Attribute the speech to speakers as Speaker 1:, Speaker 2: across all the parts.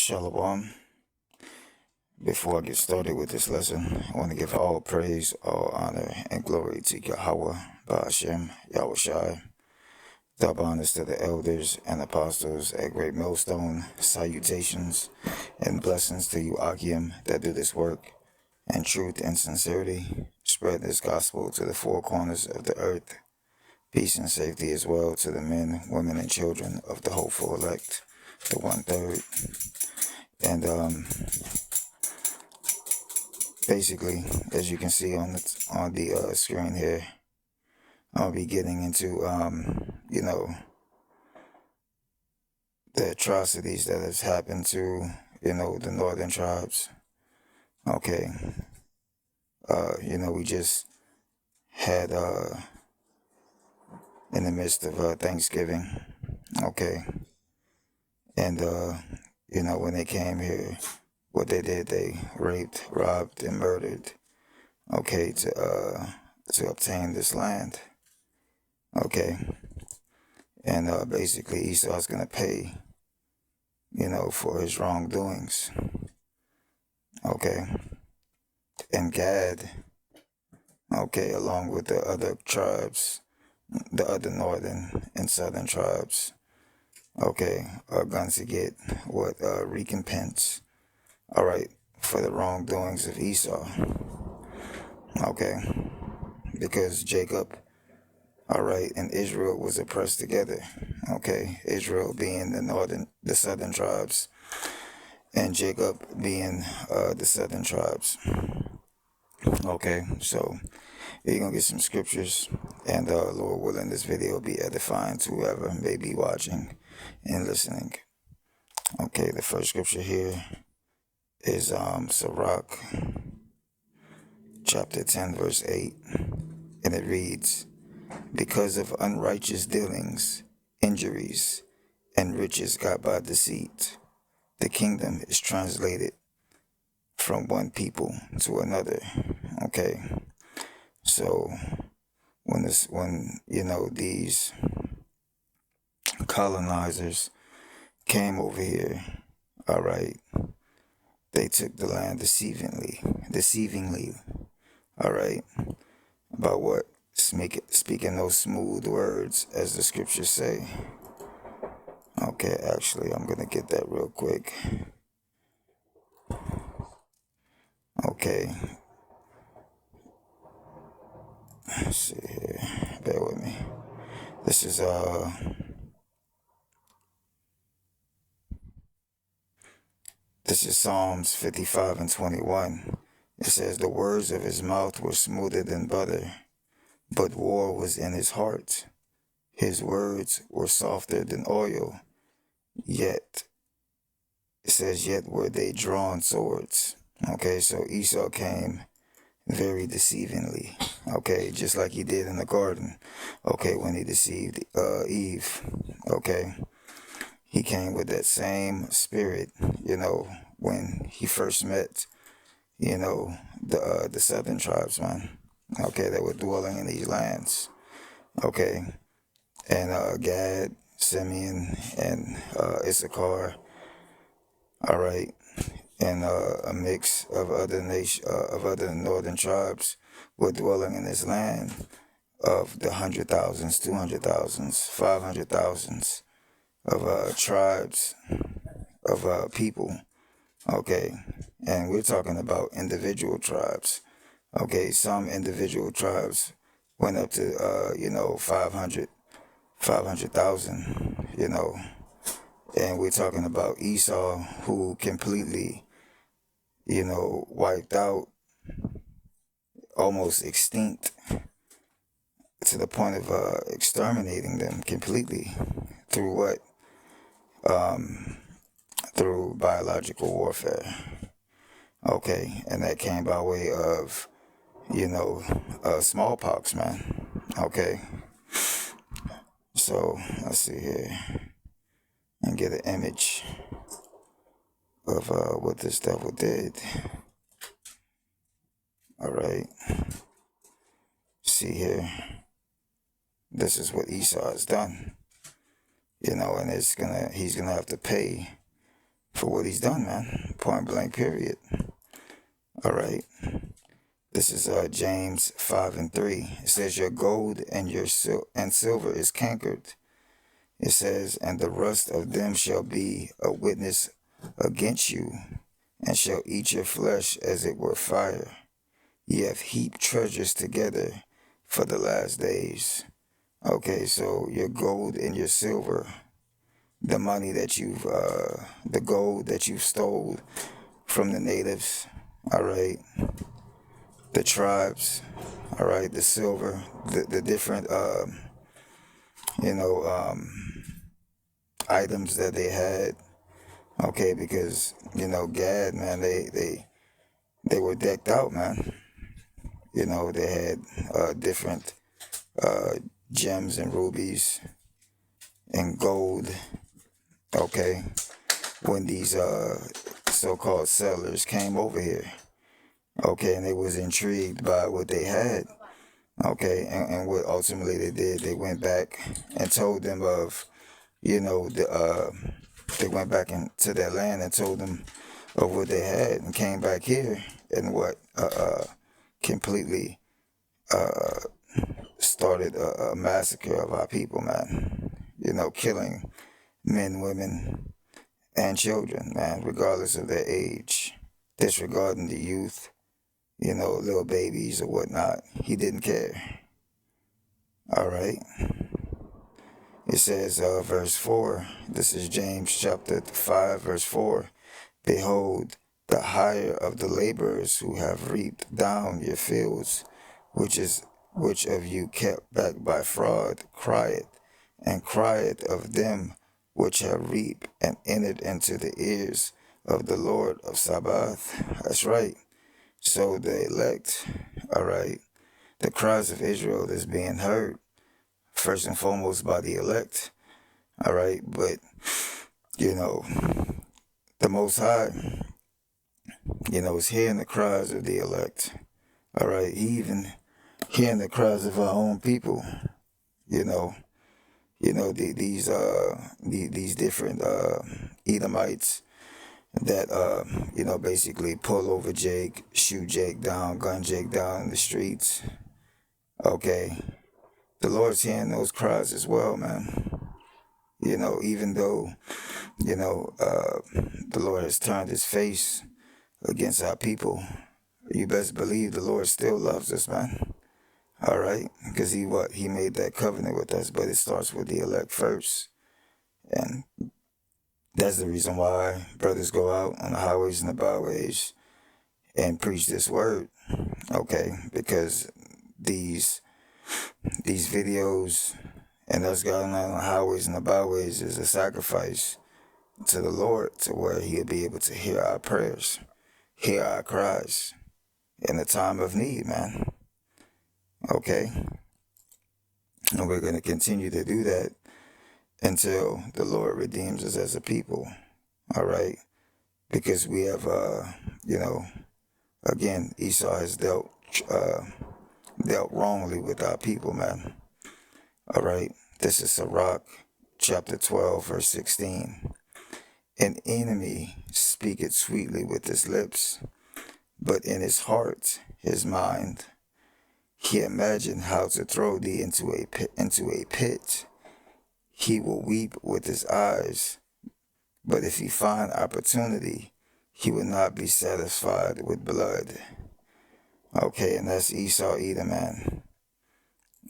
Speaker 1: Shalom. Before I get started with this lesson, I want to give all praise, all honor, and glory to Yahweh, Ba'ashem, Yahushai. Double honors to the elders and apostles at Great Millstone. Salutations and blessings to you, Akim, that do this work in truth and sincerity. Spread this gospel to the four corners of the earth. Peace and safety as well to the men, women, and children of the hopeful elect, the 1/3. And basically, as you can see on the screen here, I'll be getting into the atrocities that has happened to the northern tribes. Okay, we just had in the midst of Thanksgiving. Okay, and when they came here, what they did, they raped, robbed, and murdered. Okay, to obtain this land. Okay, and basically Esau's gonna pay, for his wrongdoings. Okay, and Gad, okay, along with the other tribes, the other northern and southern tribes, okay, are going to get what recompense, all right, for the wrongdoings of Esau. Okay, because Jacob, all right, and Israel was oppressed together. Okay, Israel being the southern tribes, and Jacob being the southern tribes. Okay, so you're gonna get some scriptures, and Lord willing, this video will be edifying to whoever may be watching and listening. Okay, the first scripture here is Sirach, chapter 10, verse 8, and it reads, "Because of unrighteous dealings, injuries, and riches got by deceit, the kingdom is translated from one people to another." Okay, so when these colonizers came over here, all right, they took the land deceivingly, all right, about what? Speaking those smooth words, as the scriptures say. Okay, actually, I'm gonna get that real quick. Okay, let's see here. Bear with me. This is Psalms 55 and 21. It says, "The words of his mouth were smoother than butter, but war was in his heart. His words were softer than oil, yet," it says, "yet were they drawn swords." Okay, so Esau came very deceivingly. Okay, just like he did in the garden. Okay, when he deceived Eve. Okay, he came with that same spirit, when he first met, the southern tribesmen, okay, that were dwelling in these lands. Okay, and Gad, Simeon, and Issachar, all right, and a mix of other northern tribes were dwelling in this land of the 100,000s, 200,000s, 500,000s of tribes of people. Okay, and we're talking about individual tribes. Okay, some individual tribes went up to 500,000, and we're talking about Esau, who completely, wiped out, almost extinct, to the point of exterminating them completely. Through what? Through biological warfare. Okay, and that came by way of, smallpox, man. Okay, so let's see here and get an image of what this devil did. All right, see here, this is what Esau has done, and he's gonna have to pay for what he's done, man. Point blank, period. All right. This is James 5:3. It says, your gold and your silver is cankered. It says, and the rust of them shall be a witness against you, and shall eat your flesh as it were fire. Ye have heaped treasures together for the last days. Okay, so your gold and your silver, the money that the gold that you've stole from the natives, all right, the tribes, all right, the silver, the different, you know, items that they had, okay, because, you know, Gad, man, they were decked out, man. You know, they had different gems and rubies and gold, okay, when these so-called settlers came over here, okay, and they was intrigued by what they had, okay, and what ultimately they did, they went back and told them of, you know, they went back into their land and told them of what they had, and came back here and what completely started a massacre of our people, man. You know, killing men, women, and children, man, regardless of their age, disregarding the youth, you know, little babies or whatnot. He didn't care. All right. It says, verse 4, this is James chapter 5, verse 4. Behold, the hire of the laborers who have reaped down your fields, which of you kept back by fraud, crieth, and crieth of them which have reaped and entered into the ears of the Lord of Sabaoth. That's right. So the elect, all right, the cries of Israel is being heard, first and foremost by the elect, all right, but, you know, the Most High, you know, is hearing the cries of the elect, all right, even hearing the cries of our own people, you know, these different Edomites that you know, basically pull over Jake, shoot Jake down, gun Jake down in the streets. Okay, the Lord's hearing those cries as well, man. You know, even though, you know, the Lord has turned his face against our people, you best believe the Lord still loves us, man. All right, because he made that covenant with us, but it starts with the elect first. And that's the reason why brothers go out on the highways and the byways and preach this word, okay? Because these videos and us going out on the highways and the byways is a sacrifice to the Lord, to where he'll be able to hear our prayers, hear our cries in the time of need, man. Okay? And we're going to continue to do that until the Lord redeems us as a people, all right? Because we have, you know, again, Esau has dealt wrongly with our people, man. All right, this is Sirach, chapter 12, verse 16. An enemy speaketh sweetly with his lips, but in his heart, his mind, he imagined how to throw thee into a pit. He will weep with his eyes, but if he find opportunity, he will not be satisfied with blood. Okay, and that's Esau Edom, man.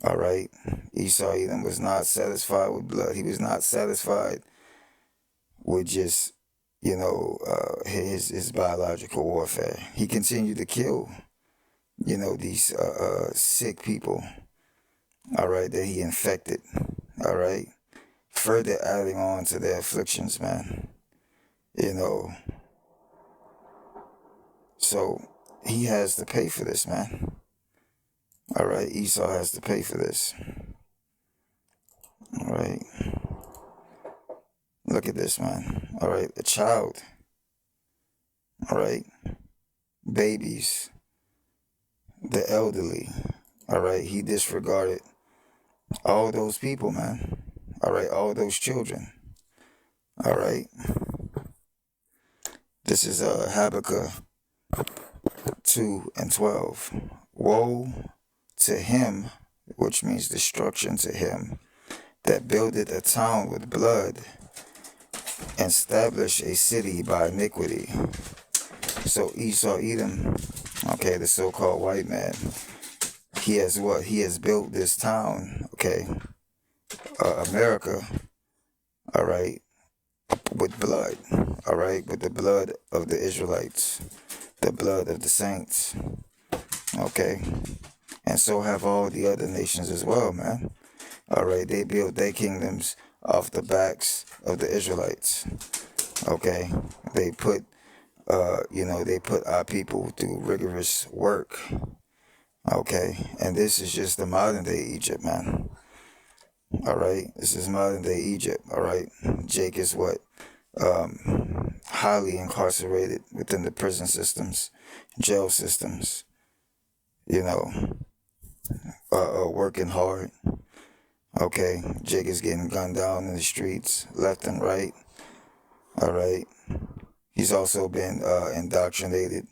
Speaker 1: All right, Esau Edom was not satisfied with blood. He was not satisfied with just, you know, his biological warfare. He continued to kill, you know, these sick people, all right, that he infected, all right, further adding on to their afflictions, man, you know. So he has to pay for this, man. All right, Esau has to pay for this. All right. Look at this, man. All right, a child. All right, babies, the elderly. All right, he disregarded all those people, man. All right, all those children. All right. This is Habakkuk 2 and 12. Woe to him, which means destruction to him, that builded a town with blood and established a city by iniquity. So Esau, Edom, okay, the so-called white man, he has what? He has built this town, okay, America, all right, with blood, all right, with the blood of the Israelites, the blood of the saints, okay, and so have all the other nations as well, man. All right, they built their kingdoms off the backs of the Israelites, okay. They put, they put our people through rigorous work, okay, and this is just the modern day Egypt, man. All right, this is modern day Egypt. All right, Jake is what? Highly incarcerated within the prison systems, jail systems, working hard. Okay, Jake is getting gunned down in the streets, left and right. All right, he's also been indoctrinated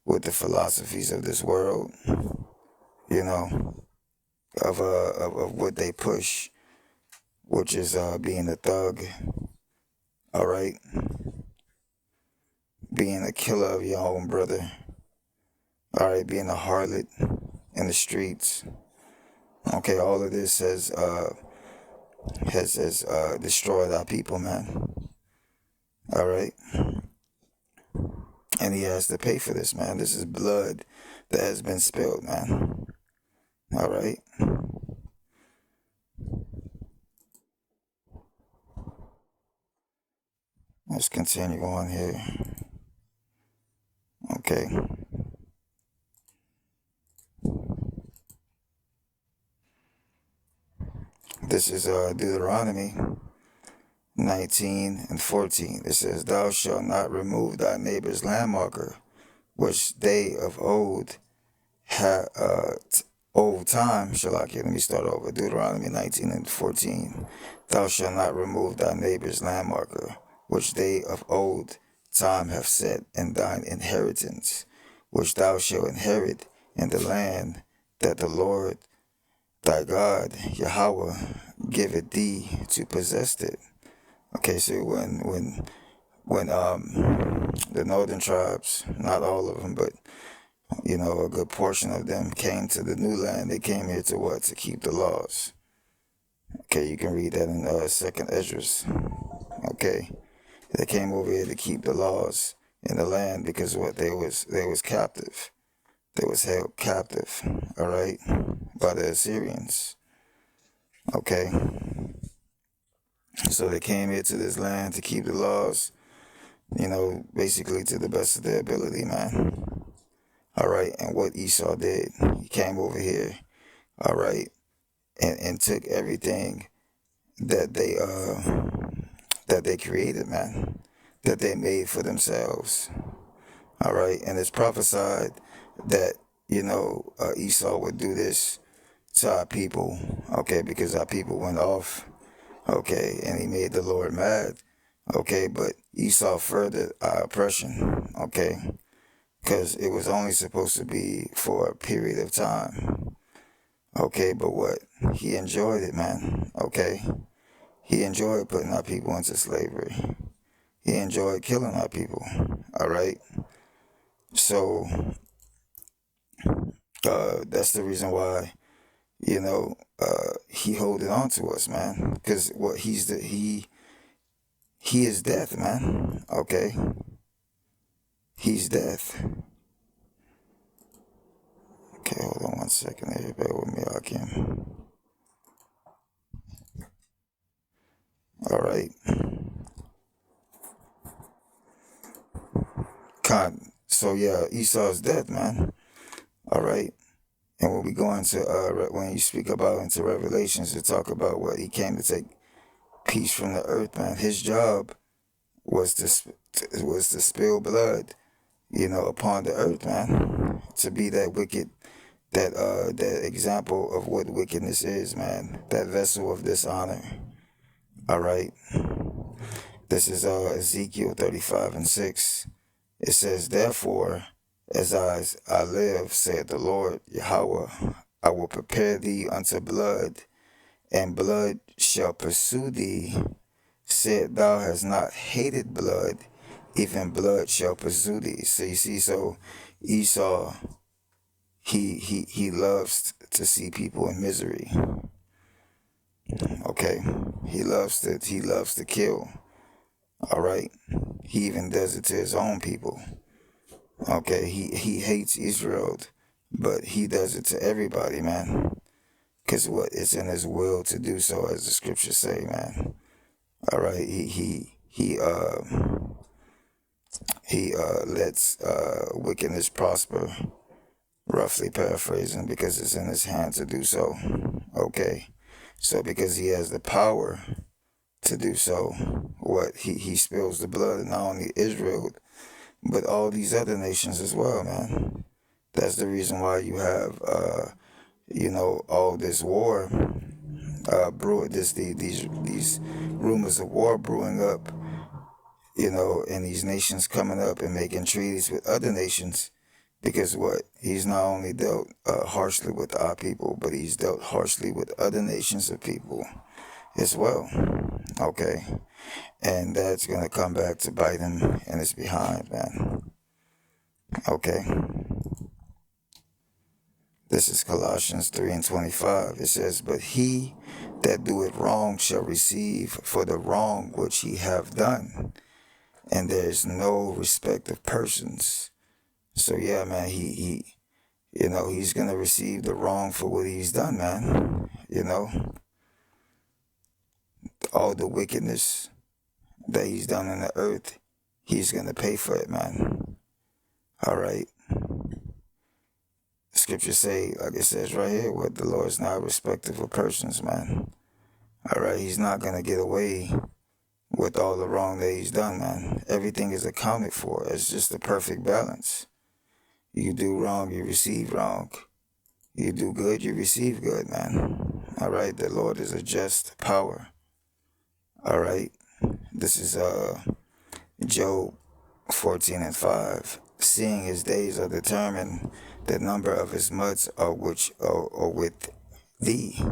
Speaker 1: with the philosophies of this world, of what they push, which is being a thug. All right, being a killer of your own brother. All right, being a harlot in the streets. Okay, all of this has destroyed our people, man. All right, and he has to pay for this, man. This is blood that has been spilled, man. All right. Let's continue on here. Okay. This is Deuteronomy 19 and 14. It says, "Thou shalt not remove thy neighbor's landmarker, which they of old had old time shall I get." Let me start over. Deuteronomy 19 and 14. "Thou shalt not remove thy neighbor's landmarker, which they of old time have set in thine inheritance, which thou shalt inherit in the land that the Lord thy God, Yahweh, giveth thee to possess it." Okay, so when the northern tribes, not all of them, but a good portion of them came to the new land, they came here to what? To keep the laws. Okay, you can read that in Second Esdras. Okay, they came over here to keep the laws in the land because what they was captive. They was held captive, all right, by the Assyrians. Okay, so they came here to this land to keep the laws, basically to the best of their ability, man. All right, and what Esau did, he came over here, all right, and took everything that they created, man, that they made for themselves. All right, and it's prophesied that Esau would do this to our people, okay, because our people went off, okay, and he made the Lord mad, okay, but Esau furthered our oppression, okay, because it was only supposed to be for a period of time, okay, but what? He enjoyed it, man, okay? He enjoyed putting our people into slavery. He enjoyed killing our people, all right? So, that's the reason why, he holding on to us, man, because what he is death, man, okay? He's death. Okay, hold on one second there. Bear with me, Akim. All right. So yeah, Esau's death, man. All right. And when we go into when you speak about into Revelations, to talk about what he came to take peace from the earth, man. His job was to spill blood, upon the earth, man. To be that wicked, that example of what wickedness is, man. That vessel of dishonor. All right. This is Ezekiel 35 and 6. It says, therefore, as I live, said the Lord Yahweh, I will prepare thee unto blood, and blood shall pursue thee. Said thou hast not hated blood, even blood shall pursue thee. So you see, so Esau, he loves to see people in misery. Okay, he loves to kill. All right, he even does it to his own people. Okay, he hates Israel, but he does it to everybody, man. Cause what, it's in his will to do so, as the scriptures say, man. All right, he lets wickedness prosper, roughly paraphrasing, because it's in his hand to do so. Okay, so because he has the power to do so, what, he spills the blood of not only Israel, but all these other nations as well, man. That's the reason why you have, all this war brewing, these rumors of war brewing up, and these nations coming up and making treaties with other nations. Because what, he's not only dealt harshly with our people, but he's dealt harshly with other nations of people as well. Okay, and that's gonna come back to bite him in his behind, man. Okay. This is Colossians 3 and 25. It says, but he that doeth wrong shall receive for the wrong which he have done. And there is no respect of persons. So yeah, man, he's going to receive the wrong for what he's done, man. All the wickedness that he's done on the earth, he's going to pay for it, man. All right. Scriptures say, like it says right here, what, the Lord is not respectful of persons, man. All right, he's not going to get away with all the wrong that he's done, man. Everything is accounted for. It's just a perfect balance. You do wrong, you receive wrong. You do good, you receive good, man. All right, the Lord is a just power. All right, this is Job 14 and 5. Seeing his days are determined, the number of his months are with thee.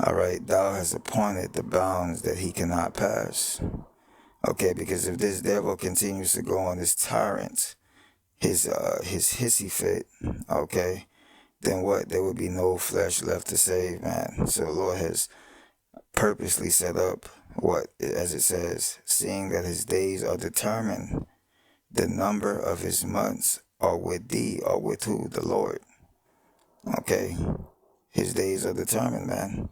Speaker 1: All right, thou hast appointed the bounds that he cannot pass. Okay, because if this devil continues to go on this tyrant, his hissy fit, okay, then what? There would be no flesh left to save, man. So the Lord has purposely set up what, as it says, seeing that his days are determined, the number of his months are with thee, or with who? The Lord. Okay, his days are determined, man.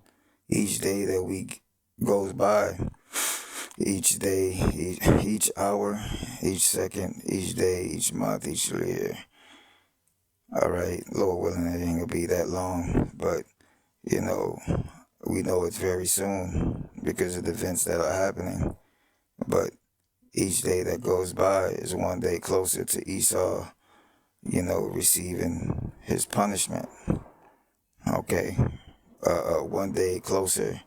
Speaker 1: Each day that we goes by, each day, each hour, each second, each day, each month, each year. All right, Lord willing, it ain't gonna be that long, but we know it's very soon because of the events that are happening. But each day that goes by is one day closer to Esau, receiving his punishment. Okay, one day closer,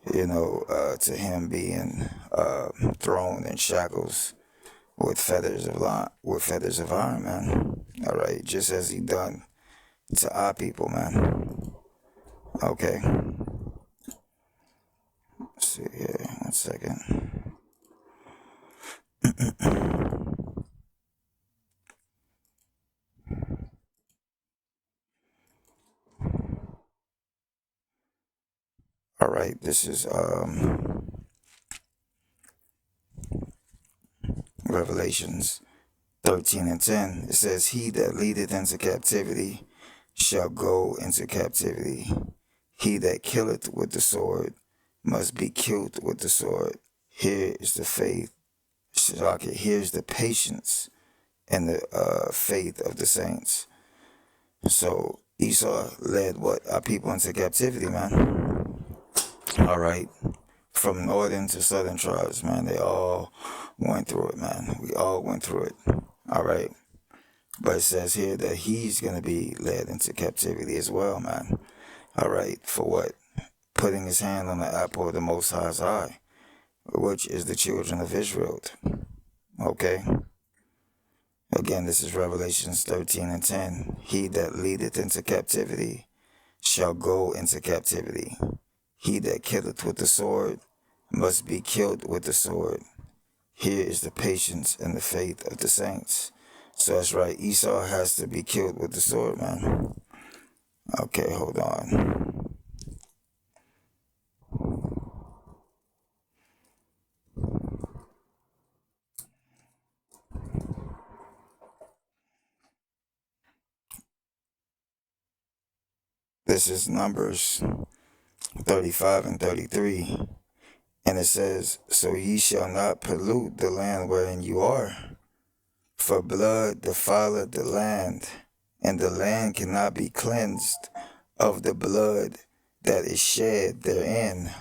Speaker 1: to him being thrown in shackles with feathers of iron, man. All right, just as he done to our people, man. Okay. Let's see here, 1 second. All right, this is Revelations 13 and 10. It says, he that leadeth into captivity shall go into captivity. He that killeth with the sword must be killed with the sword. Here is the faith. Here's the patience and the faith of the saints. So Esau led what, our people into captivity, man. All right, from northern to southern tribes, man. They all went through it, man. We all went through it. All right, but it says here that he's gonna be led into captivity as well, man. All right, for what? Putting his hand on the apple of the Most High's eye, which is the children of Israel. Okay. Again, this is Revelations 13 and 10. He that leadeth into captivity shall go into captivity. He that killeth with the sword must be killed with the sword. Here is the patience and the faith of the saints. So that's right, Esau has to be killed with the sword, man. Okay, hold on. This is Numbers 35 and 33. And it says, so ye shall not pollute the land wherein you are, for blood defileth the land, and the land cannot be cleansed of the blood that is shed therein,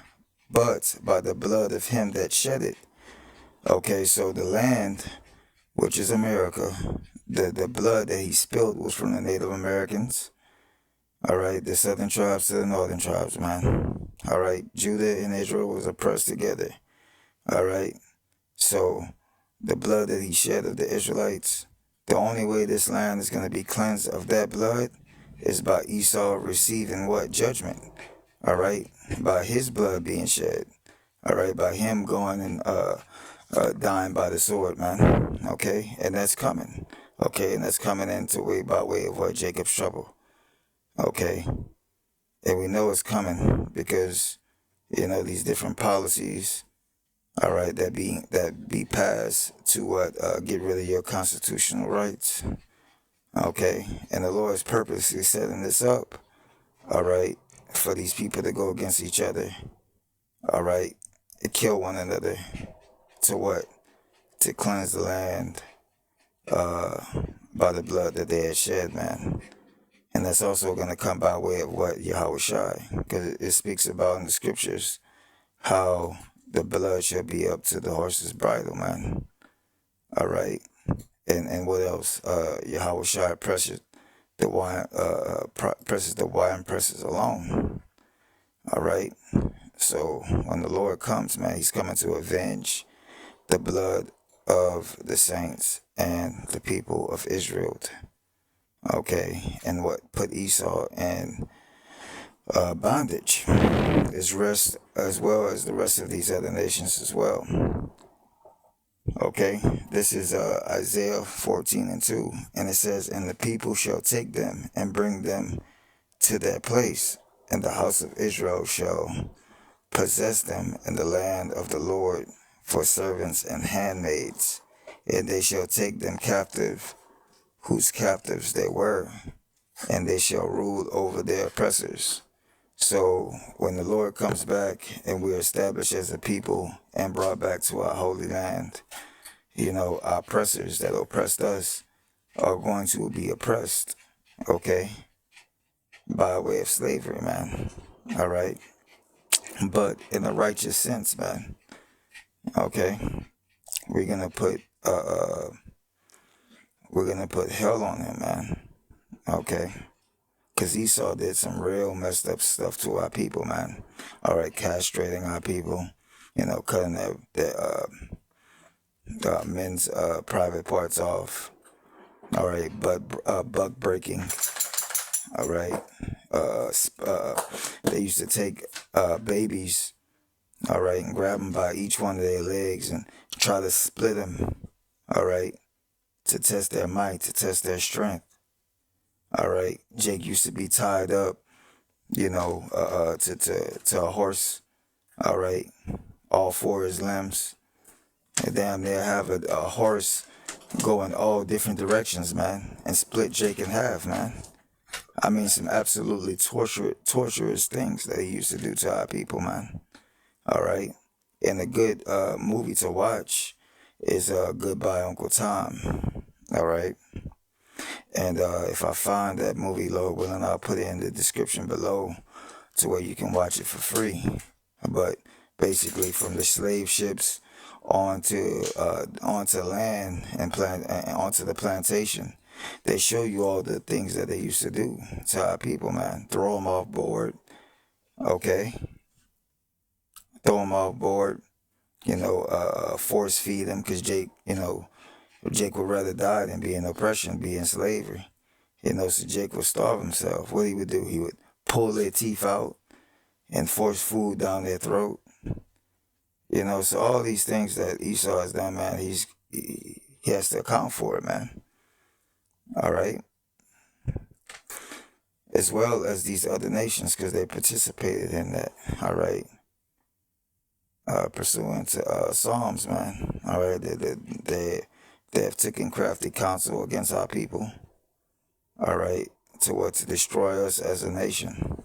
Speaker 1: but by the blood of him that shed it. Okay, so the land, which is America, the blood that he spilled was from the Native Americans. All right, the southern tribes to the northern tribes, man. All right, Judah and Israel was oppressed together. All right, so the blood that he shed of the Israelites, the only way this land is going to be cleansed of that blood is by Esau receiving what? Judgment. All right, by his blood being shed. All right, by him going and dying by the sword, man. Okay, and that's coming. Okay, and that's coming into way by way of what? Jacob's trouble. Okay, and we know it's coming because these different policies, all right, that be passed to what? Get rid of your constitutional rights. Okay, and the Lord is purposely setting this up, all right, for these people to go against each other, all right, to kill one another, to what? To cleanse the land by the blood that they had shed, man. And that's also going to come by way of what? Yahweh Shai, because it speaks about in the scriptures how the blood shall be up to the horse's bridle, man. All right. And what else? Yahweh Shai presses the wine, presses the wine presses along. All right. So when the Lord comes, man, he's coming to avenge the blood of the saints and the people of Israel. Okay. And what put Esau in bondage is rest, as well as the rest of these other nations as well. Okay, this is Isaiah 14 and 2, and it says, and the people shall take them and bring them to that place, and the house of Israel shall possess them in the land of the Lord for servants and handmaids, and they shall take them captive, whose captives they were, and they shall rule over their oppressors. So when the Lord comes back and we're established as a people and brought back to our holy land, our oppressors that oppressed us are going to be oppressed, okay, by way of slavery, man. All right, but in a righteous sense, man. Okay, we're gonna put hell on him, man. Okay. Because Esau did some real messed up stuff to our people, man. All right, castrating our people, cutting their men's private parts off. All right, buck breaking. All right, they used to take babies, all right, and grab them by each one of their legs and try to split them, all right, to test their might, to test their strength. All right, Jake used to be tied up, to a horse. All right, all four of his limbs, and damn near have a horse go in all different directions, man, and split Jake in half, man. I mean, some absolutely torturous things that he used to do to our people, man. All right, and a good movie to watch is Goodbye Uncle Tom. All right. And if I find that movie, Lord willing, I'll put it in the description below to where you can watch it for free. But basically, from the slave ships onto land and onto the plantation, they show you all the things that they used to do to our people, man. Throw them off board, okay? Throw them off board, force feed them because Jake, Jake would rather die than be in oppression, be in slavery. So Jake would starve himself. What he would do, he would pull their teeth out and force food down their throat. So all these things that Esau has done, man, he has to account for it, man. All right. As well as these other nations, because they participated in that. All right. Pursuant to Psalms, man. All right. They have taken crafty counsel against our people. All right. To destroy us as a nation.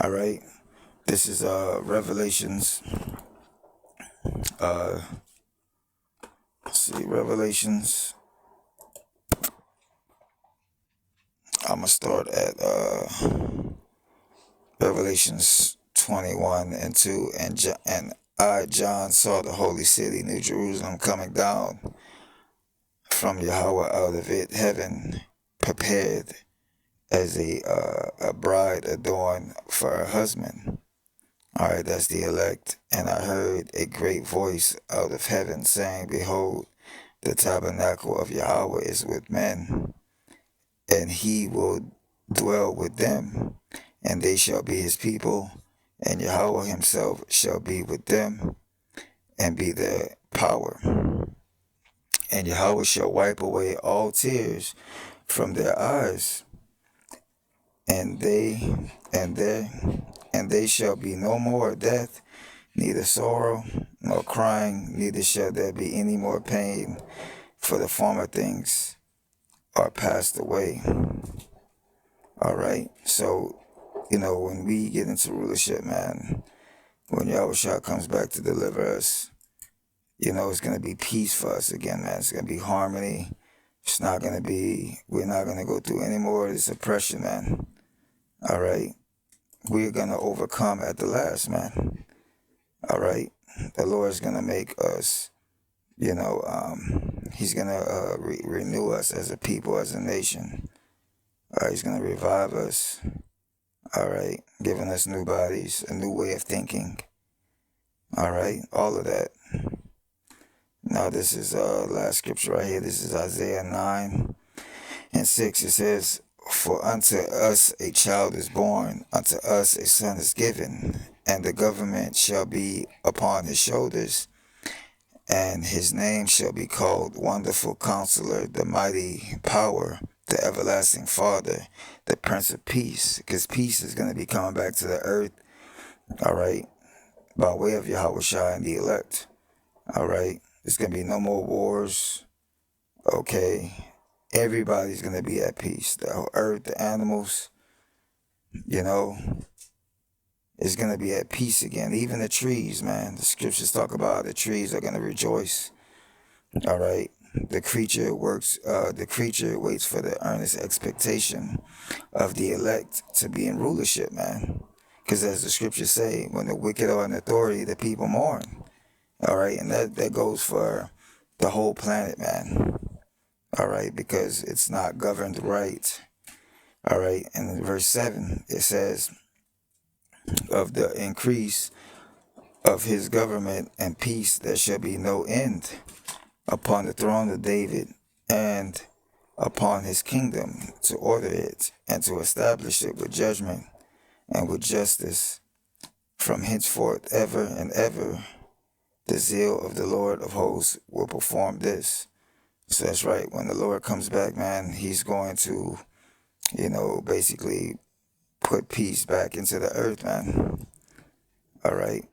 Speaker 1: All right. This is Revelations. Let's see, Revelations. I'm gonna start at Revelations 21:2, and I, John, saw the holy city, New Jerusalem, coming down from Yahweh out of it, heaven, prepared as a bride adorned for her husband. All right, that's the elect. And I heard a great voice out of heaven saying, "Behold, the tabernacle of Yahweh is with men, and he will dwell with them, and they shall be his people, and Yahweh himself shall be with them, and be their power. And Yahweh shall wipe away all tears from their eyes, and they shall be no more death, neither sorrow nor crying, neither shall there be any more pain, for the former things are passed away." All right. So, when we get into rulership, man, when Yahushua comes back to deliver us, it's going to be peace for us again, man. It's going to be harmony. We're not going to go through any more of this oppression, man. All right. We're going to overcome at the last, man. All right. The Lord's going to make us, he's going to renew us as a people, as a nation. He's going to revive us. All right. Giving us new bodies, a new way of thinking. All right. All of that. Now, this is last scripture right here. This is Isaiah 9:6. It says, "For unto us a child is born, unto us a son is given, and the government shall be upon his shoulders, and his name shall be called Wonderful Counselor, the Mighty Power, the Everlasting Father, the Prince of Peace," because peace is going to be coming back to the earth, all right, by way of Yahushua and the elect, all right. There's going to be no more wars, okay. Everybody's going to be at peace. The whole earth, the animals, is going to be at peace again. Even the trees, man. The scriptures talk about the trees are going to rejoice, all right. The creature waits for the earnest expectation of the elect to be in rulership, man. Because as the scriptures say, when the wicked are in authority, the people mourn. All right, and that goes for the whole planet, man. All right, because it's not governed right. All right, and in verse 7, it says, "Of the increase of his government and peace there shall be no end upon the throne of David and upon his kingdom, to order it and to establish it with judgment and with justice from henceforth ever and ever. The zeal of the Lord of hosts will perform this." So that's right. When the Lord comes back, man, he's going to, basically put peace back into the earth, man. All right.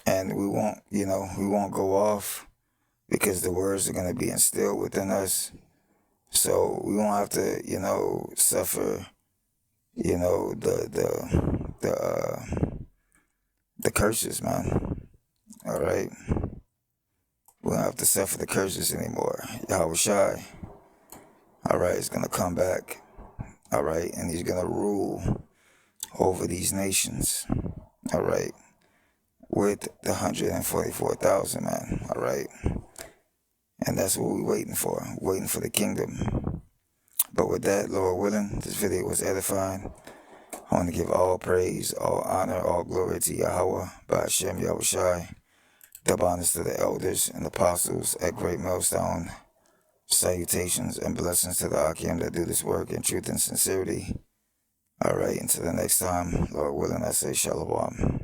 Speaker 1: And we won't go off, because the words are going to be instilled within us. So we won't have to, suffer, the curses, man. All right. We don't have to suffer the curses anymore. Yahushua, all right, is going to come back. All right. And he's going to rule over these nations. All right. With the 144,000, man. All right. And that's what we're waiting for. Waiting for the kingdom. But with that, Lord willing, this video was edifying. I want to give all praise, all honor, all glory to Yahweh, by Hashem Yahushai. Double honors to the elders and apostles at Great Millstone. Salutations and blessings to the Akim that do this work in truth and sincerity. All right, until the next time, Lord willing, I say shalom.